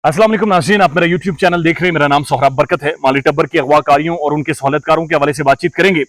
अस्सलाम वालेकुम नाज़रीन, आप मेरा यूट्यूब चैनल देख रहे हैं। मेरा नाम सोहराब बरकत है। माली टब्बर के अगवाकारियों और उनके सहूलतकारों के हवाले से बातचीत करेंगे।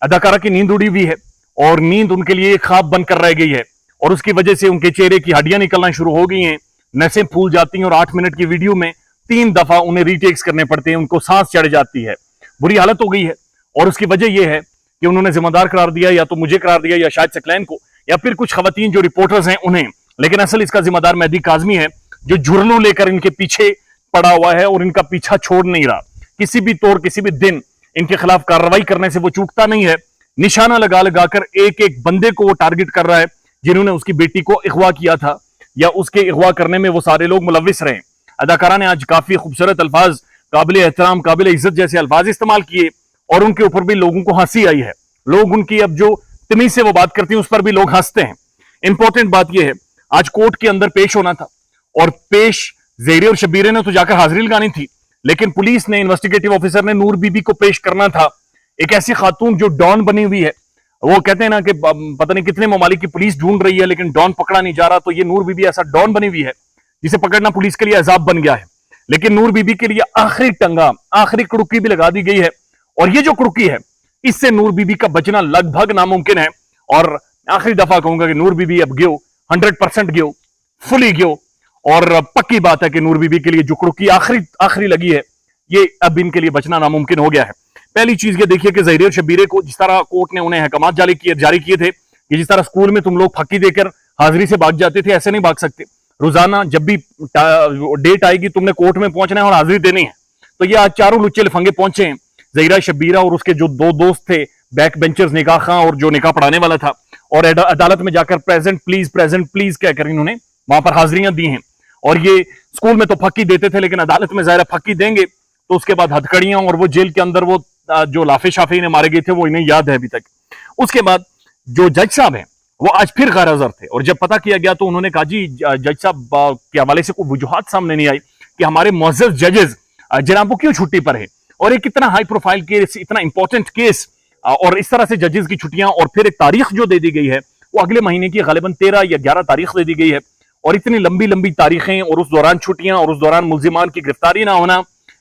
अदाकारा की नींद उड़ी हुई है और नींद उनके लिए एक ख्वाब बनकर रह गई है और उसकी वजह से उनके चेहरे की हड्डियां निकलना शुरू हो गई हैं, नसें फूल जाती हैं और 8 मिनट की वीडियो में 3 दफा उन्हें रीटेक्स करने पड़ते हैं। उनको सांस चढ़ जाती है, बुरी हालत हो गई है और उसकी वजह यह है कि उन्होंने जिम्मेदार करार दिया, या तो मुझे करार दिया या शायद सकलैन को, या फिर कुछ खवातीन जो रिपोर्टर्स हैं उन्हें। लेकिन असल इसका जिम्मेदार मेहदी काज़मी है, जो झुरलू लेकर इनके पीछे पड़ा हुआ है और इनका पीछा छोड़ नहीं रहा। किसी भी तौर किसी भी दिन इनके खिलाफ कार्रवाई करने से वो चूकता नहीं है। निशाना लगा लगाकर एक एक बंदे को वो टारगेट कर रहा है जिन्होंने उसकी बेटी को अगवा किया था या उसके अगवा करने में वो सारे लोग मुलविस रहे। अदाकारा ने आज काफी खूबसूरत अल्फाज, काबिल एहतराम, काबिल इज्जत जैसे अल्फाज इस्तेमाल किए और उनके ऊपर भी लोगों को हंसी आई है। लोग उनकी अब जो तमीज से वो बात करती है उस पर भी लोग हंसते हैं। इंपॉर्टेंट बात यह है, आज कोर्ट के अंदर पेश होना था और पेश ज़हीरे और शबीरे ने तो जाकर हाजिरी लगानी थी, लेकिन पुलिस ने, इन्वेस्टिगेटिव ऑफिसर ने नूर बीबी को पेश करना था। एक ऐसी खातून जो डॉन बनी हुई है, वो कहते हैं ना कि पता नहीं कितने ममालिक की पुलिस ढूंढ रही है लेकिन डॉन पकड़ा नहीं जा रहा, तो ये नूर बीबी ऐसा डॉन बनी हुई है जिसे पकड़ना पुलिस के लिए अजाब बन गया है। लेकिन नूर बीबी के लिए आखिरी टंगा, आखिरी कुड़की भी लगा दी गई है और ये जो कुड़की है इससे नूर बीबी का बचना लगभग नामुमकिन है। और आखिरी दफा कहूंगा कि नूर बीबी अब गियो, 100% गियो, फुली गियो, और पक्की बात है कि नूर बीबी के लिए जो कुड़की आखिरी लगी है ये अब इनके लिए बचना नामुमकिन हो गया है। पहली चीज ये देखिए कि ज़हीरे और शबीरे को जिस तरह कोर्ट ने उन्हें अहकामात जारी किए थे कि जिस तरह स्कूल में तुम लोग फक्की देकर हाजिरी से भाग जाते थे, ऐसे नहीं भाग सकते। रोजाना जब भी डेट आएगी तुमने कोर्ट में पहुंचना है और हाजिरी देनी है। तो ये आज चारों लुच्चे लफंगे पहुंचे हैं, ज़हीरा, शबीरा और उसके जो 2 दोस्त थे, बैक बेंचर्स, निकाह खां और जो निकाह पढ़ाने वाला था, और अदालत में जाकर प्रेजेंट प्लीज कहकर इन्होंने वहां पर हाजिरियां दी हैं। और ये स्कूल में तो फक्की देते थे लेकिन अदालत में ज़ाहिर फक्की देंगे तो उसके बाद हथकड़ियां और वो जेल के अंदर वो जो लाफे शाफे इन्हें मारे गए थे वो इन्हें याद है अभी तक। उसके बाद जो जज साहब हैं वो आज फिर गैर हाज़िर थे और जब पता किया गया तो उन्होंने कहा जी जज साहब के हवाले से कोई वजूहात सामने नहीं आई कि हमारे मुअज़्ज़ज़ जजेस जनाब वो क्यों छुट्टी पर है, और एक इतना हाई प्रोफाइल केस, इतना इंपॉर्टेंट केस, और इस तरह से जजेस की छुट्टियां, और फिर एक तारीख जो दे दी गई है वो अगले महीने की गालिबन 13 या 11 तारीख दे दी गई है। और इतनी लंबी लंबी तारीखें और उस दौरान छुट्टियां और उस दौरान मुल्जिमान की गिरफ्तारी ना होना,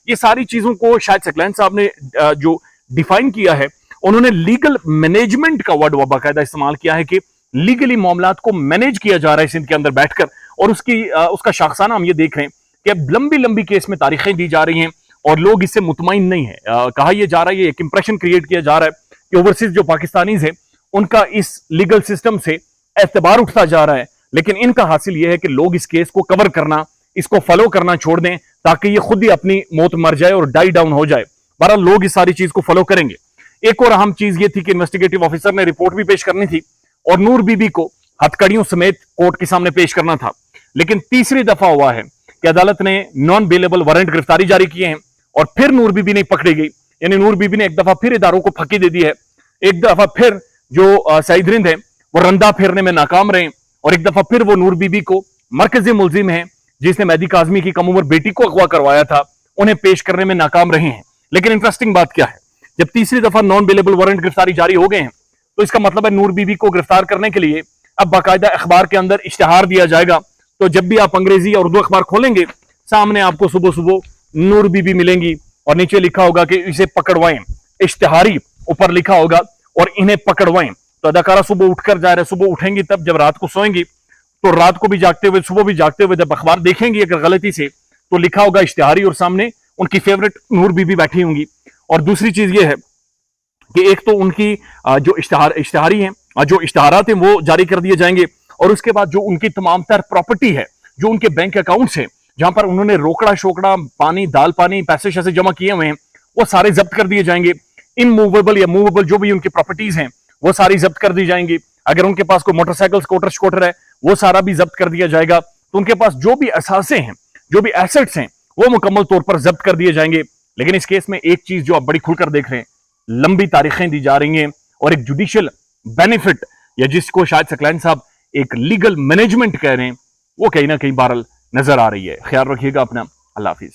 ये सारी चीजों को शायद सकलैन साहब ने जो डिफाइन किया है, उन्होंने लीगल मैनेजमेंट का वर्ड बाकायदा इस्तेमाल किया है कि लीगली मामलात को मैनेज किया जा रहा है सिंध के अंदर बैठकर। और उसका शाखसाना हम ये देख रहे हैं कि अब लंबी लंबी केस में तारीखें दी जा रही हैं और लोग इससे मुतमईन नहीं है। कहा यह जा रहा है, एक इंप्रेशन क्रिएट किया जा रहा है कि ओवरसीज जो पाकिस्तानीज है उनका इस लीगल सिस्टम से एतबार उठता जा रहा है। लेकिन इनका हासिल यह है कि लोग इस केस को कवर करना, इसको फॉलो करना छोड़ दें ताकि ये खुद ही अपनी मौत मर जाए और डाई डाउन हो जाए। बहरहाल लोग इस सारी चीज को फॉलो करेंगे। एक और अहम चीज ये थी कि इन्वेस्टिगेटिव ऑफिसर ने रिपोर्ट भी पेश करनी थी और नूर बीबी को हथकड़ियों समेत कोर्ट के सामने पेश करना था। लेकिन तीसरी दफा हुआ है कि अदालत ने नॉन बेलेबल वारंट गिरफ्तारी जारी किए हैं और फिर नूर बीबी नहीं पकड़ी गई। यानी नूर बीबी ने एक दफा फिर इदारों को फकी दे दी है, एक दफा फिर जो सईद रिंद है वो रंदा फेरने में नाकाम रहे, और एक दफा फिर वो नूर बीबी को मरकजी मुलजिम है जिसने मेहदी काज़मी की कम उम्र बेटी को अगवा करवाया था, उन्हें पेश करने में नाकाम रहे हैं। लेकिन इंटरेस्टिंग बात क्या है, जब तीसरी दफा नॉन बेलेबल वारंट गिरफ्तारी जारी हो गए हैं तो इसका मतलब है नूर बीबी को गिरफ्तार करने के लिए अब बाकायदा अखबार के अंदर इश्तिहार दिया जाएगा। तो जब भी आप अंग्रेजी और उर्दू अखबार खोलेंगे सामने आपको सुबह सुबह नूर बीबी मिलेंगी और नीचे लिखा होगा कि इसे पकड़वाएं, इश्तिहारी ऊपर लिखा होगा, और इन्हें पकड़वाएं। तो अदाकारा सुबह उठकर जा रहे, सुबह उठेंगी तब जब रात को सोएंगी, तो रात को भी जागते हुए, सुबह भी जागते हुए जब अखबार देखेंगी अगर गलती से तो लिखा होगा इश्तिहारी और सामने उनकी फेवरेट नूर बीबी बैठी होंगी। और दूसरी चीज ये है कि एक तो उनकी जो इश्तिहारी हैं, जो इश्तिहारात हैं वो जारी कर दिए जाएंगे, और उसके बाद जो उनकी तमाम तर प्रॉपर्टी है, जो उनके बैंक अकाउंट्स हैं जहां पर उन्होंने रोकड़ा शोकड़ा, पानी दाल पानी, पैसे शैसे जमा किए हुए हैं, वो सारे जब्त कर दिए जाएंगे। इनमूवेबल या मूवेबल जो भी उनकी प्रॉपर्टीज हैं वो सारी जब्त कर दी जाएंगी। अगर उनके पास कोई मोटरसाइकिल, स्कूटर है वो सारा भी जब्त कर दिया जाएगा। तो उनके पास जो भी असासे हैं, जो भी एसेट्स हैं वो मुकम्मल तौर पर जब्त कर दिए जाएंगे। लेकिन इस केस में एक चीज जो आप बड़ी खुलकर देख रहे हैं, लंबी तारीखें दी जा रही हैं और एक जुडिशियल बेनिफिट, या जिसको शायद सकलैन साहब एक लीगल मैनेजमेंट कह रहे हैं, वो कहीं ना कहीं बहरहाल नजर आ रही है। ख्याल रखिएगा अपना। अल्लाह हाफिज।